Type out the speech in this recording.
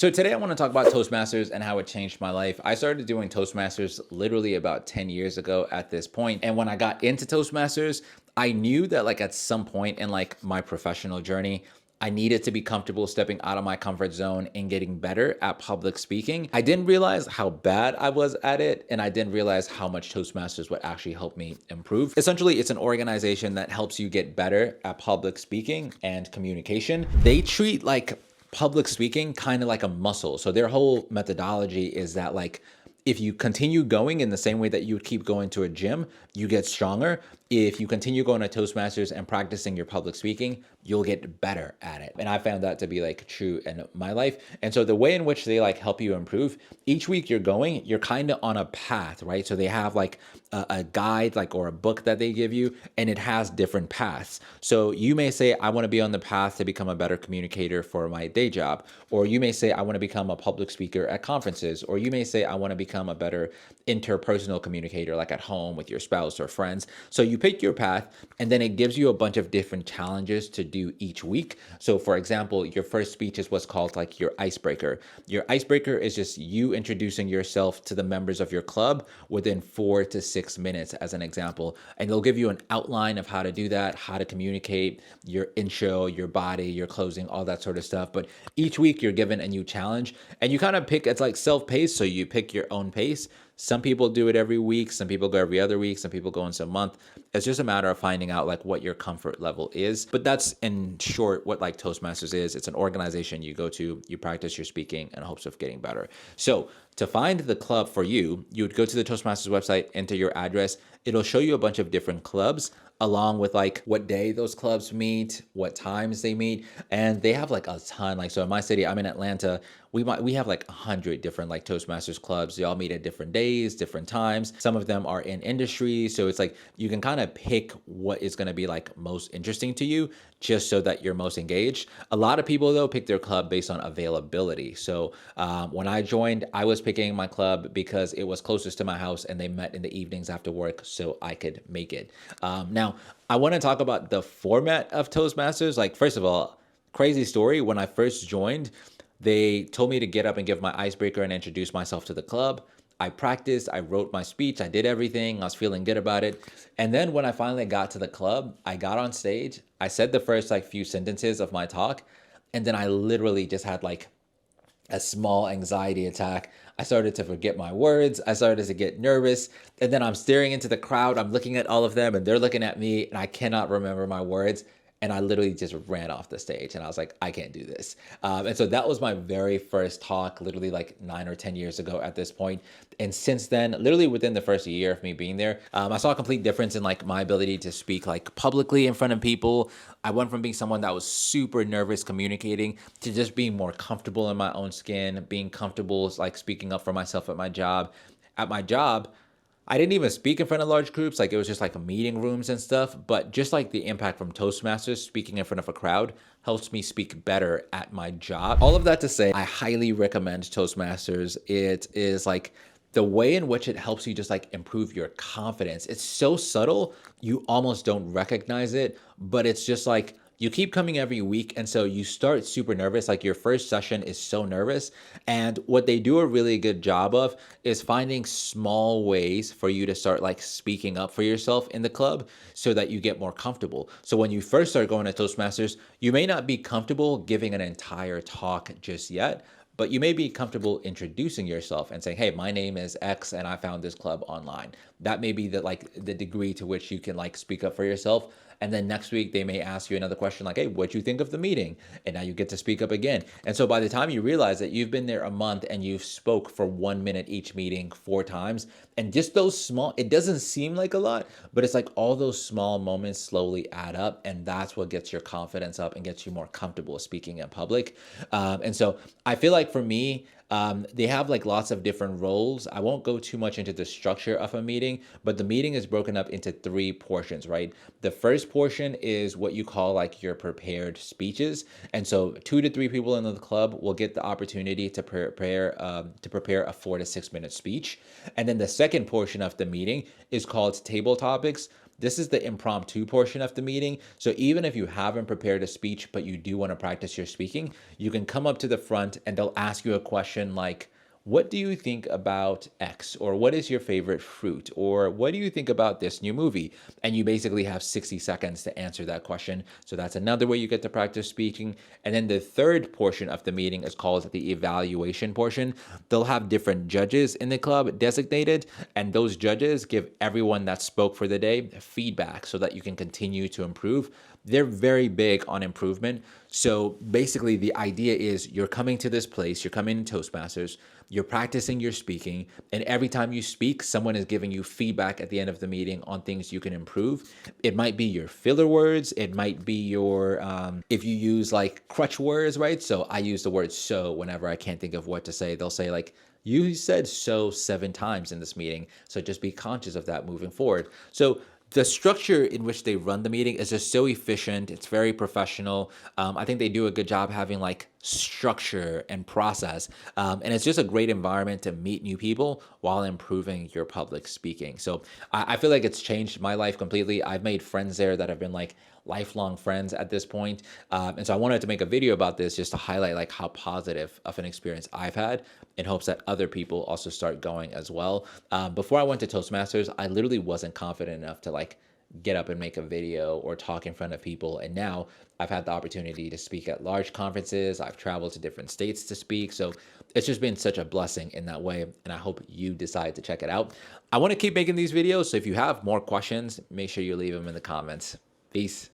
So today I want to talk about Toastmasters and how it changed my life. I started doing Toastmasters literally about 10 years ago at this point. And when I got into Toastmasters, I knew that like at some point in like my professional journey, I needed to be comfortable stepping out of my comfort zone and getting better at public speaking. I didn't realize how bad I was at it, and I didn't realize how much Toastmasters would actually help me improve. Essentially, it's an organization that helps you get better at public speaking and communication. They treat like public speaking kind of like a muscle. So their whole methodology is that like if you continue going in the same way that you would keep going to a gym, you get stronger. If you continue going to Toastmasters and practicing your public speaking, you'll get better at it. And I found that to be like true in my life. And so the way in which they like help you improve, each week you're kind of on a path, right? So they have like a guide like or a book that they give you, and it has different paths. So you may say, I want to be on the path to become a better communicator for my day job. Or you may say, I want to become a public speaker at conferences. Or you may say, I want to become a better interpersonal communicator, like at home with your spouse or friends. So you pick your path, and then it gives you a bunch of different challenges to do each week. So for example, your first speech is what's called like your icebreaker. Your icebreaker is just you introducing yourself to the members of your club within 4 to 6 minutes as an example. And they'll give you an outline of how to do that, how to communicate, your intro, your body, your closing, all that sort of stuff. But each week you're given a new challenge, and you kind of pick, it's like self-paced, so you pick your own pace. Some people do it every week. Some people go every other week. Some people go once a month. It's just a matter of finding out like what your comfort level is. But that's in short what like Toastmasters is. It's an organization you go to, you practice your speaking in hopes of getting better. So to find the club for you, you would go to the Toastmasters website, enter your address. It'll show you a bunch of different clubs along with like what day those clubs meet, what times they meet. And they have like a ton. Like, so in my city, I'm in Atlanta, we have like 100 different like Toastmasters clubs. They all meet at different days, different times. Some of them are in industry. So it's like you can kind of pick what is going to be like most interesting to you just so that you're most engaged. A lot of people though pick their club based on availability. So when I joined, I was picking my club because it was closest to my house and they met in the evenings after work so I could make it. Now, I want to talk about the format of Toastmasters. Like, first of all, crazy story. When I first joined, they told me to get up and give my icebreaker and introduce myself to the club. I practiced, I wrote my speech, I did everything, I was feeling good about it. And then when I finally got to the club, I got on stage, I said the first like few sentences of my talk, and then I literally just had like a small anxiety attack. I started to forget my words. I started to get nervous. And then I'm staring into the crowd. I'm looking at all of them and they're looking at me and I cannot remember my words. And I literally just ran off the stage and I was like, I can't do this. And so that was my very first talk, literally like 9 or 10 years ago at this point. And since then, literally within the first year of me being there, I saw a complete difference in like my ability to speak like publicly in front of people. I went from being someone that was super nervous communicating to just being more comfortable in my own skin, being comfortable like speaking up for myself at my job. At my job, I didn't even speak in front of large groups. Like it was just like meeting rooms and stuff. But just like the impact from Toastmasters, speaking in front of a crowd helps me speak better at my job. All of that to say, I highly recommend Toastmasters. It is like the way in which it helps you just like improve your confidence. It's so subtle, you almost don't recognize it, but it's just like you keep coming every week. And so you start super nervous. Like your first session is so nervous. And what they do a really good job of is finding small ways for you to start like speaking up for yourself in the club so that you get more comfortable. So when you first start going to Toastmasters, you may not be comfortable giving an entire talk just yet, but you may be comfortable introducing yourself and saying, hey, my name is X and I found this club online. That may be the degree to which you can like speak up for yourself. And then next week, they may ask you another question like, hey, what'd you think of the meeting? And now you get to speak up again. And so by the time you realize that you've been there a month and you've spoke for 1 minute each meeting 4 times, and just those small, it doesn't seem like a lot, but it's like all those small moments slowly add up. And that's what gets your confidence up and gets you more comfortable speaking in public. And so I feel like for me, they have like lots of different roles. I won't go too much into the structure of a meeting, but the meeting is broken up into 3 portions, right? The first portion is what you call like your prepared speeches. And so 2 to 3 people in the club will get the opportunity to prepare a 4 to 6 minute speech. And then the second portion of the meeting is called table topics. This is the impromptu portion of the meeting. So even if you haven't prepared a speech, but you do want to practice your speaking, you can come up to the front and they'll ask you a question like, what do you think about X? Or what is your favorite fruit? Or what do you think about this new movie? And you basically have 60 seconds to answer that question. So that's another way you get to practice speaking. And then the third portion of the meeting is called the evaluation portion. They'll have different judges in the club designated, and those judges give everyone that spoke for the day feedback so that you can continue to improve. They're very big on improvement. So basically, the idea is you're coming to this place, you're coming to Toastmasters, you're practicing your speaking, and every time you speak, someone is giving you feedback at the end of the meeting on things you can improve. It might be your filler words, it might be your, if you use like crutch words, right? So I use the word so whenever I can't think of what to say. They'll say like, you said so 7 times in this meeting, so just be conscious of that moving forward. So the structure in which they run the meeting is just so efficient. It's very professional. I think they do a good job having like structure and process. And it's just a great environment to meet new people while improving your public speaking. So I feel like it's changed my life completely. I've made friends there that have been like lifelong friends at this point. And so I wanted to make a video about this just to highlight like how positive of an experience I've had in hopes that other people also start going as well. Before I went to Toastmasters, I literally wasn't confident enough to like get up and make a video or talk in front of people. And now I've had the opportunity to speak at large conferences. I've traveled to different states to speak. So it's just been such a blessing in that way. And I hope you decide to check it out. I want to keep making these videos. So if you have more questions, make sure you leave them in the comments. Peace.